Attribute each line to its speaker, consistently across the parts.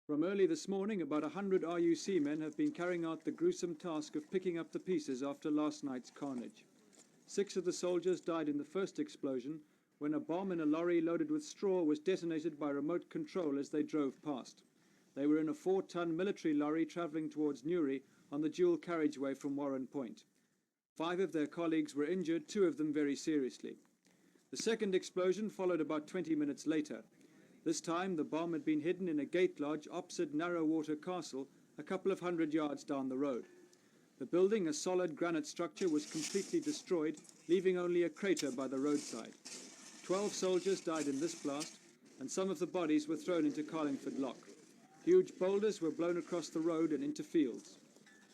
Speaker 1: From early this morning, about 100 RUC men have been carrying out the gruesome task of picking up the pieces after last night's carnage. 6 of the soldiers died in the first explosion when a bomb in a lorry loaded with straw was detonated by remote control as they drove past. They were in a 4-ton military lorry travelling towards Newry on the dual carriageway from Warrenpoint. 5 of their colleagues were injured, 2 of them very seriously. The second explosion followed about 20 minutes later. This time the bomb had been hidden in a gate lodge opposite Narrowwater Castle, a couple of 100 yards down the road. The building, a solid granite structure, was completely destroyed, leaving only a crater by the roadside. 12 soldiers died in this blast, and some of the bodies were thrown into Carlingford Loch. Huge boulders were blown across the road and into fields.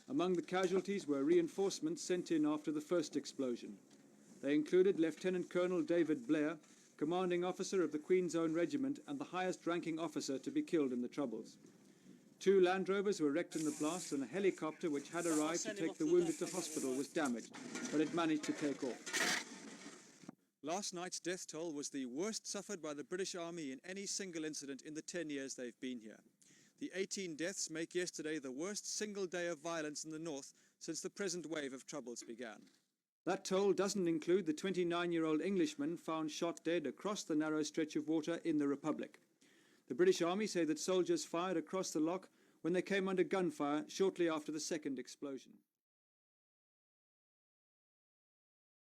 Speaker 1: Among the casualties were reinforcements sent in after the first explosion. They included Lieutenant Colonel David Blair, commanding officer of the Queen's Own Regiment and the highest-ranking officer to be killed in the Troubles. 2 Land Rovers were wrecked in the blast, and a helicopter which had arrived to take the wounded to hospital was damaged, but it managed to take off. Last night's death toll was the worst suffered by the British Army in any single incident in the 10 years they've been here. The 18 deaths make yesterday the worst single day of violence in the north since the present wave of Troubles began. That toll doesn't include the 29-year-old Englishman found shot dead across the narrow stretch of water in the Republic. The British Army say that soldiers fired across the loch when they came under gunfire shortly after the second explosion.